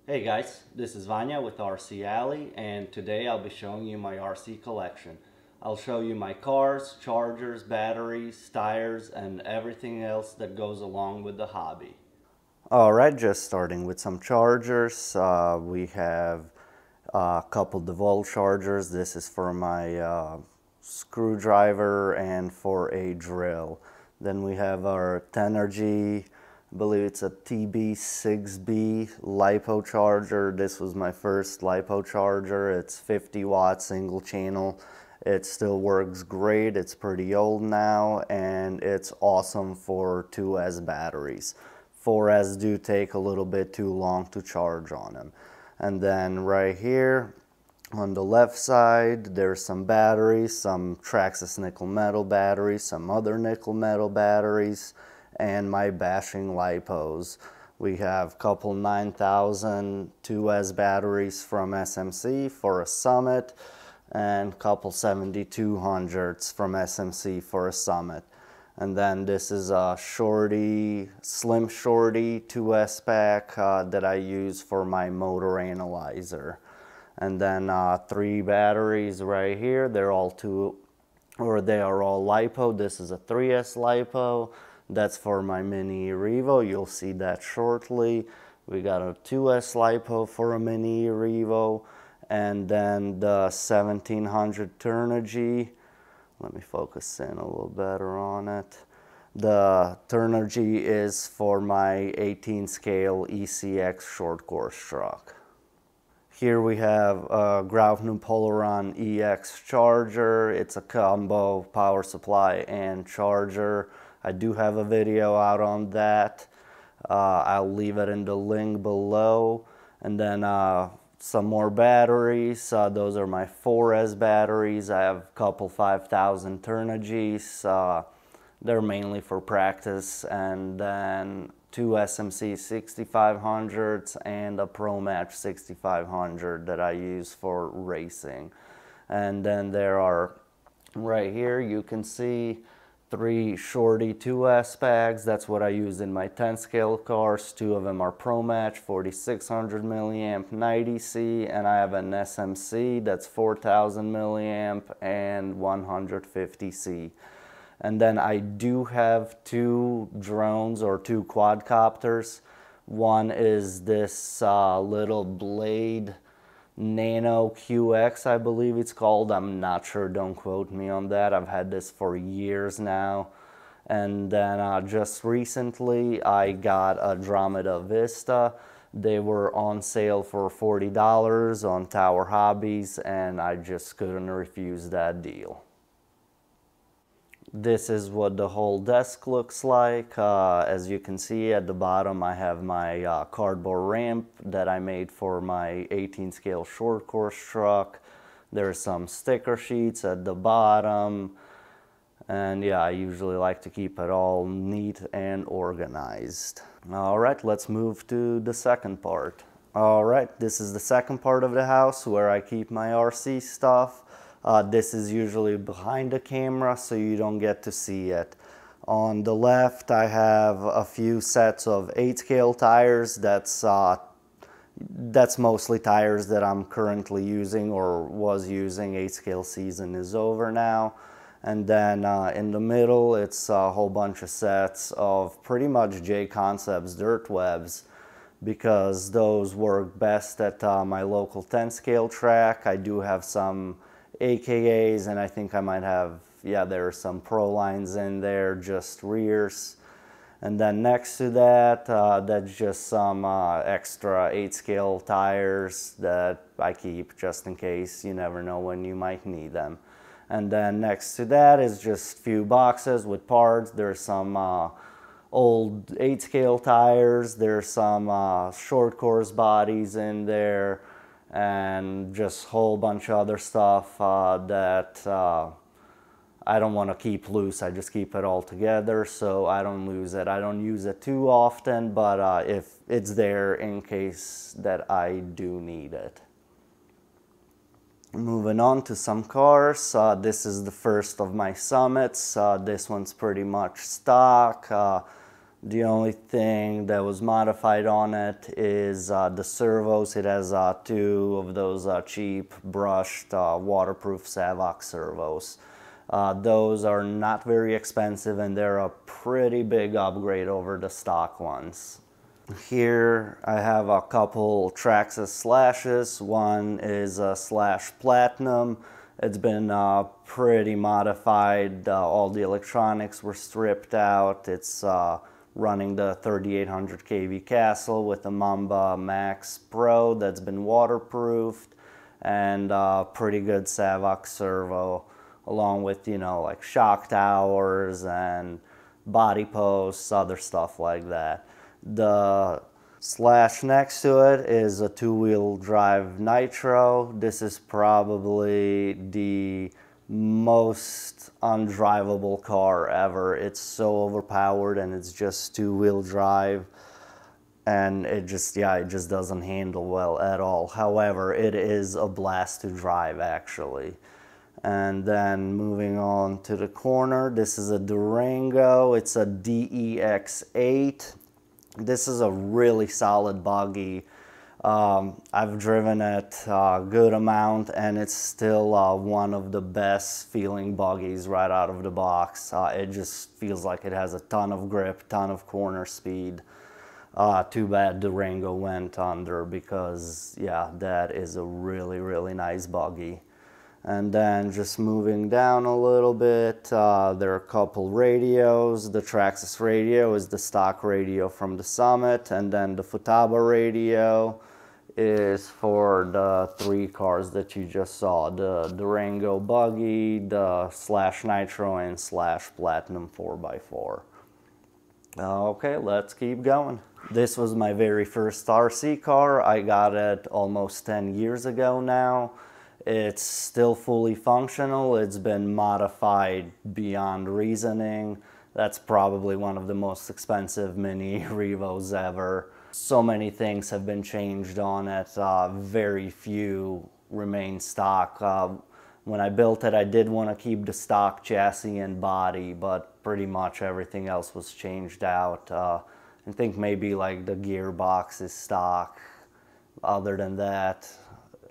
Hey guys, this is Vanya with RC Alley, and today I'll be showing you my RC collection. I'll show you my cars, chargers, batteries, tires, and everything else that goes along with the hobby. Alright, just starting with some chargers. We have a couple DeVault chargers. This is for my screwdriver and for a drill. Then we have our Tenergy, I believe it's a TB6B LiPo charger. This was my first LiPo charger. It's 50 watt single channel. It still works great. It's pretty old now and it's awesome for 2S batteries. 4S do take a little bit too long to charge on them. And then right here on the left side, there's some batteries, some Traxxas nickel metal batteries, some other nickel metal batteries, and my bashing LiPos. We have a couple 9000 2S batteries from SMC for a Summit, and a couple 7200s from SMC for a Summit. And then this is a slim shorty 2S pack that I use for my motor analyzer. And then 3 batteries right here. They are all LiPo. This is a 3S LiPo. That's for my mini E-revo. You'll see that shortly. We got a 2S LiPo for a mini E-revo. And then the 1700 Tenergy. Let me focus in a little better on it. The Tenergy is for my 18 scale ECX short course truck. Here we have a Graupner Polaron EX charger. It's a combo power supply and charger. I do have a video out on that. I'll leave it in the link below. And then some more batteries. Those are my 4S batteries. I have a couple 5000 Tenergys. They're mainly for practice. And then 2 SMC 6500s and a Pro Match 6500 that I use for racing. And then there are, right here you can see 3 shorty 2S bags. That's what I use in my 10 scale cars. 2 of them are Pro Match 4600 milliamp 90C, and I have an SMC that's 4000 milliamp and 150C. And then I do have 2 drones or 2 quadcopters. One is this little Blade Nano QX, I believe it's called. I'm not sure, don't quote me on that. I've had this for years now. And then just recently I got a Andromeda Vista. They were on sale for $40 on Tower Hobbies, and I just couldn't refuse that deal. This is what the whole desk looks like. As you can see at the bottom, I have my cardboard ramp that I made for my 18 scale short course truck. There's some sticker sheets at the bottom. And yeah, I usually like to keep it all neat and organized. All right, let's move to the second part. All right, this is the second part of the house where I keep my RC stuff. This is usually behind the camera, so you don't get to see it. On the left, I have a few sets of 8 scale tires. That's mostly tires that I'm currently using or was using. 8 scale season is over now. And then in the middle, it's a whole bunch of sets of pretty much J Concepts dirt webs, because those work best at my local 10 scale track. I do have some AKAs, and I think I might have, yeah, there are some Pro lines in there, just rears. And then next to that, that's just some extra 8 scale tires that I keep just in case. You never know when you might need them. And then next to that is just a few boxes with parts. There's some old 8 scale tires. There's some short course bodies in there, and just a whole bunch of other stuff that I don't want to keep loose. I just keep it all together so I don't lose it. I don't use it too often, but if it's there in case that I do need it. Moving on to some cars. This is the first of my Summits. This one's pretty much stock. The only thing that was modified on it is the servos. It has two of those cheap brushed waterproof Savox servos. Those are not very expensive and they're a pretty big upgrade over the stock ones. Here I have a couple Traxxas slashes. One is a slash platinum. It's been pretty modified. All the electronics were stripped out. It's running the 3800 kV Castle with the Mamba Max Pro that's been waterproofed, and pretty good Savox servo, along with, you know, like shock towers and body posts, other stuff like that. The slash next to it is a two-wheel drive nitro. This is probably the most undrivable car ever. It's so overpowered and it's just two-wheel drive, and it just doesn't handle well at all. However, it is a blast to drive actually. And then moving on to the corner, this is a Durango. It's a DEX8. This is a really solid buggy. I've driven it a good amount and it's still one of the best feeling buggies right out of the box. It just feels like it has a ton of grip, ton of corner speed. Too bad Durango went under, because yeah, that is a really, really nice buggy. And then just moving down a little bit, there are a couple radios. The Traxxas radio is the stock radio from the Summit, and then the Futaba radio is for the three cars that you just saw, the Durango buggy, the slash nitro, and slash platinum 4x4. Okay, let's keep going. This was my very first RC car. I got it almost 10 years ago now. It's still fully functional. It's been modified beyond reasoning. That's probably one of the most expensive mini E-revos ever. So many things have been changed on it. Very few remain stock. When I built it, I did want to keep the stock chassis and body, but pretty much everything else was changed out. I think maybe like the gearbox is stock. Other than that,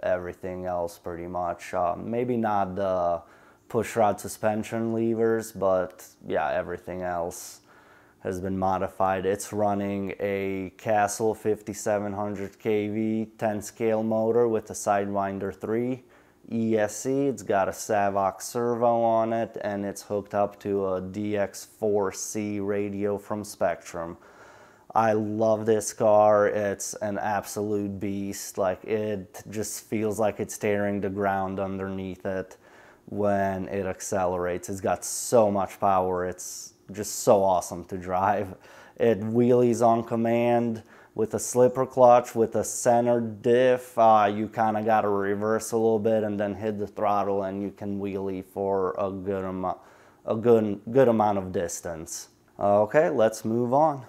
everything else pretty much. Maybe not the pushrod suspension levers, but yeah, everything else has been modified. It's running a Castle 5700 kV 10 scale motor with a Sidewinder 3 ESC. It's got a Savox servo on it, and it's hooked up to a DX4C radio from Spectrum. I love this car. It's an absolute beast. Like, it just feels like it's tearing the ground underneath it when it accelerates. It's got so much power. It's just so awesome to drive. It wheelies on command with a slipper clutch, with a center diff. You kind of got to reverse a little bit and then hit the throttle, and you can wheelie for a good amount of distance. Okay, let's move on.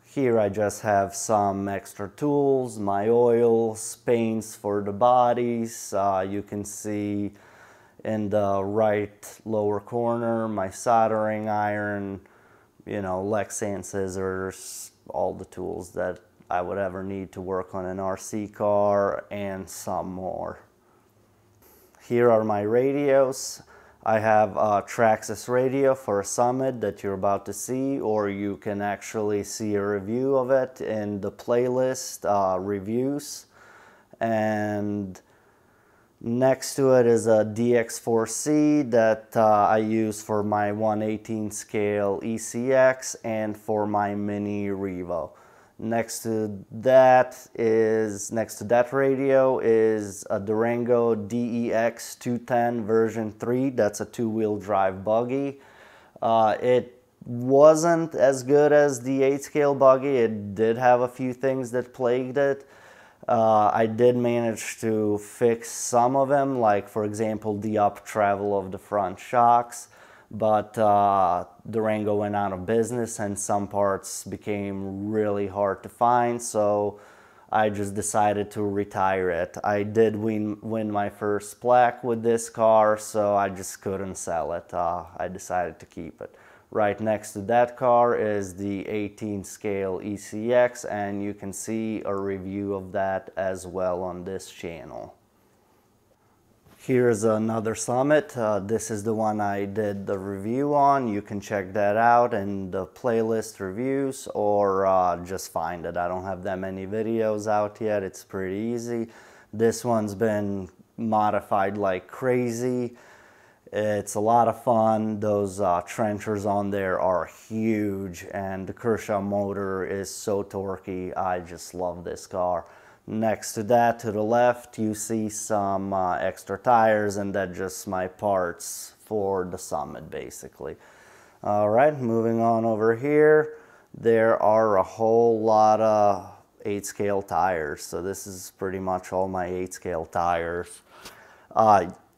Here I just have some extra tools, my oils, paints for the bodies. You can see in the right lower corner my soldering iron, you know, Lexan scissors, all the tools that I would ever need to work on an RC car, and some more. Here are my radios. I have a Traxxas radio for a Summit that you're about to see, or you can actually see a review of it in the playlist reviews. And next to it is a DX4C that I use for my 1/18 scale ECX and for my mini E-revo. Next to that radio is a Durango DEX 210 version 3. That's a two-wheel drive buggy. It wasn't as good as the 8-scale buggy. It did have a few things that plagued it. I did manage to fix some of them, like for example the up travel of the front shocks. But Durango went out of business and some parts became really hard to find, so I just decided to retire it. I did win my first plaque with this car, so I just couldn't sell it. I decided to keep it. Right next to that car is the 18 scale ECX, and you can see a review of that as well on this channel. Here's another Summit. This is the one I did the review on. You can check that out in the playlist reviews, or just find it. I don't have that many videos out yet. It's pretty easy. This one's been modified like crazy. It's a lot of fun. Those trenchers on there are huge, and the Kershaw motor is so torquey. I just love this car. Next to that, to the left, you see some extra tires, and that's just my parts for the Summit, basically. All right, moving on over here, there are a whole lot of 8-scale tires. So this is pretty much all my 8-scale tires.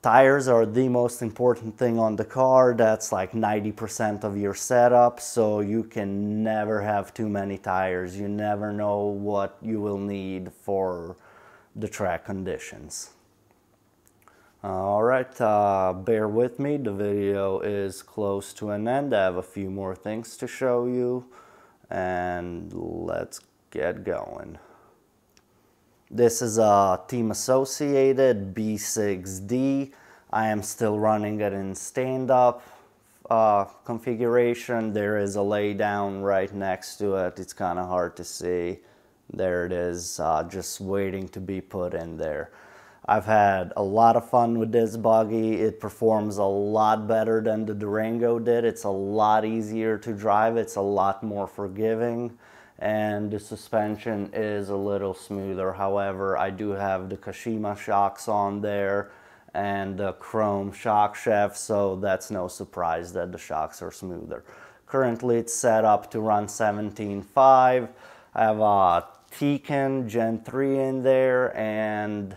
Tires are the most important thing on the car. That's like 90% of your setup, so you can never have too many tires. You never know what you will need for the track conditions. All right, bear with me. The video is close to an end. I have a few more things to show you, and let's get going. This is a Team Associated B6D. I am still running it in stand-up configuration. There is a lay down right next to it. It's kind of hard to see. There it is, just waiting to be put in there. I've had a lot of fun with this buggy. It performs a lot better than the Durango did. It's a lot easier to drive. It's a lot more forgiving, and the suspension is a little smoother. However, I do have the Kashima shocks on there and the chrome shock shaft, so that's no surprise that the shocks are smoother. Currently it's set up to run 17.5. I have a Tekin Gen 3 in there, and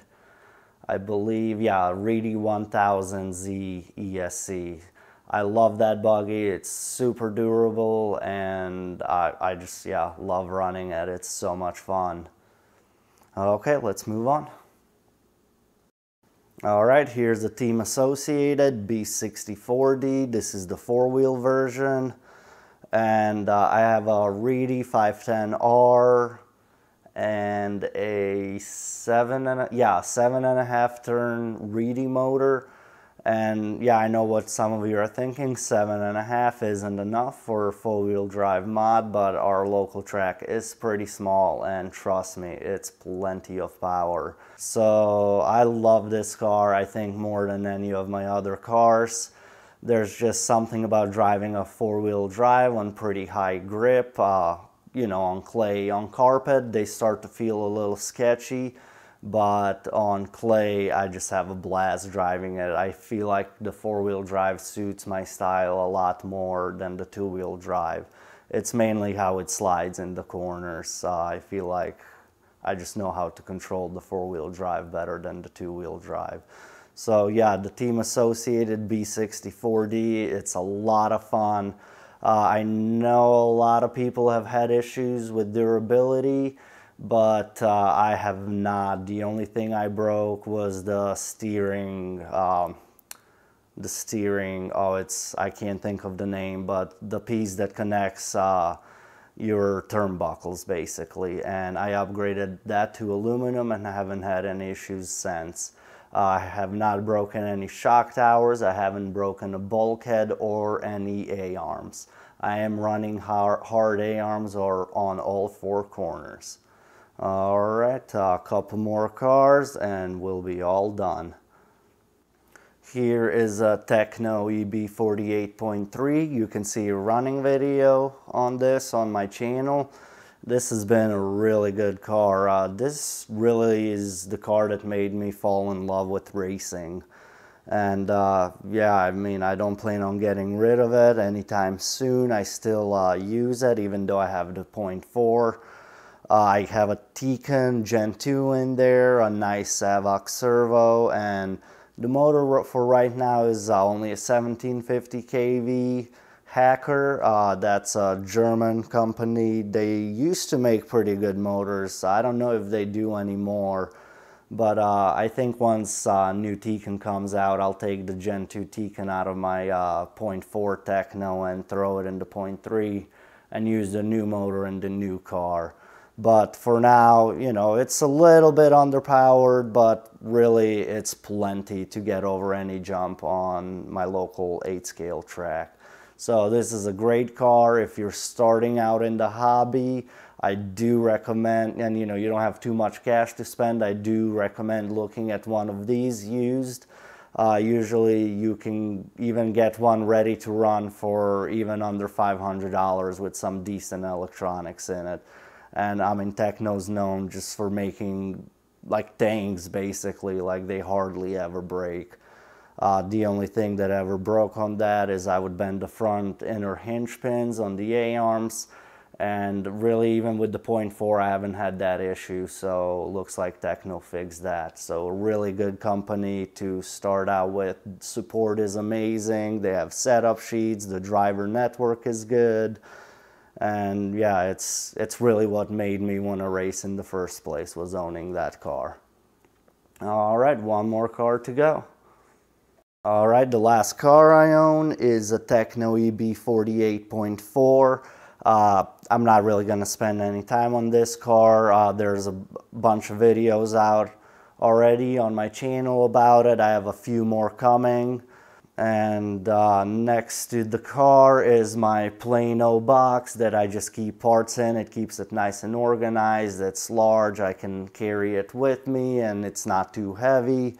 I believe, yeah, Reedy 1000Z ESC. I love that buggy. It's super durable, and I just, yeah, love running it. It's so much fun. Okay, let's move on. All right, here's the Team Associated B64D. This is the 4-wheel version, and I have a Reedy 510R and a 7.5 turn Reedy motor. And yeah, I know what some of you are thinking, 7.5 isn't enough for a 4-wheel drive mod, but our local track is pretty small, and trust me, it's plenty of power. So I love this car, I think, more than any of my other cars. There's just something about driving a 4-wheel drive on pretty high grip. You know, on clay, on carpet, they start to feel a little sketchy. But on clay, I just have a blast driving it. I feel like the 4-wheel drive suits my style a lot more than the 2-wheel drive. It's mainly how it slides in the corners. I feel like I just know how to control the 4-wheel drive better than the 2-wheel drive. So yeah, the Team Associated B64D, it's a lot of fun. I know a lot of people have had issues with durability, but I have not. The only thing I broke was the steering, I can't think of the name, but the piece that connects your turnbuckles, basically. And I upgraded that to aluminum, and I haven't had any issues since. I have not broken any shock towers. I haven't broken a bulkhead or any A-arms. I am running hard A-arms or on all 4 corners. All right, a couple more cars and we'll be all done. Here is a Techno EB48.3. You can see a running video on this on my channel. This has been a really good car. This really is the car that made me fall in love with racing. And yeah, I mean, I don't plan on getting rid of it anytime soon. I still use it, even though I have the 0.4. I have a Tekin Gen 2 in there, a nice Savox servo, and the motor for right now is only a 1750 kV Hacker. That's a German company. They used to make pretty good motors. I don't know if they do anymore, But I think once new Tecan comes out, I'll take the Gen 2 Tecan out of my .4 Techno and throw it into .3 and use the new motor in the new car. But for now, you know, it's a little bit underpowered, but really it's plenty to get over any jump on my local 8-scale track. So this is a great car if you're starting out in the hobby. I do recommend, and you know, you don't have too much cash to spend, I do recommend looking at one of these used. Usually you can even get one ready to run for even under $500 with some decent electronics in it. And I mean, Techno's known just for making like tanks basically, like they hardly ever break. The only thing that ever broke on that is I would bend the front inner hinge pins on the A-arms, and really even with the .4 I haven't had that issue, so looks like Techno fixed that. So a really good company to start out with. Support is amazing, they have setup sheets, the driver network is good, and yeah, it's really what made me want to race in the first place, was owning that car. Alright, one more car to go. Alright, the last car I own is a Techno EB48.4. I'm not really going to spend any time on this car. There's a bunch of videos out already on my channel about it. I have a few more coming. And next to the car is my Plano box that I just keep parts in. It keeps it nice and organized. It's large, I can carry it with me, and it's not too heavy.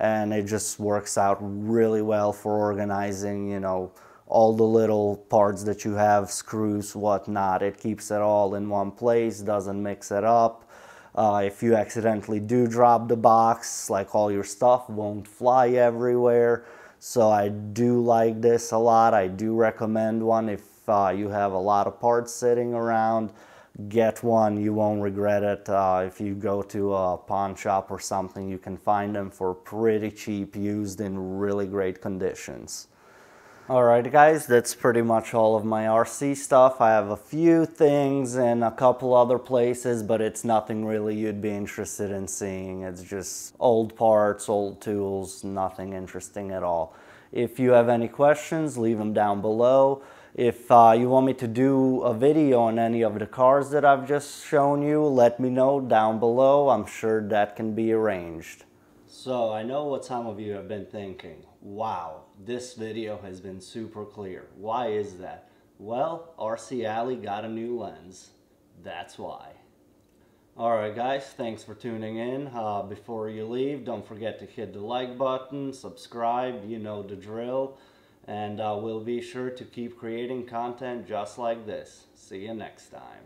And it just works out really well for organizing, you know, all the little parts that you have, screws, whatnot. It keeps it all in one place, doesn't mix it up. If you accidentally do drop the box, like all your stuff won't fly everywhere. So I do like this a lot. I do recommend one if you have a lot of parts sitting around. Get one, you won't regret it. If you go to a pawn shop or something, you can find them for pretty cheap, used in really great conditions. Alright guys, that's pretty much all of my RC stuff. I have a few things in a couple other places, but it's nothing really you'd be interested in seeing. It's just old parts, old tools, nothing interesting at all. If you have any questions, leave them down below. If you want me to do a video on any of the cars that I've just shown you, let me know down below. I'm sure that can be arranged. So I know what some of you have been thinking. Wow, this video has been super clear. Why is that? Well, RC Alley got a new lens. That's why. Alright guys, thanks for tuning in. Before you leave, don't forget to hit the like button, subscribe, you know the drill. And we'll be sure to keep creating content just like this. See you next time.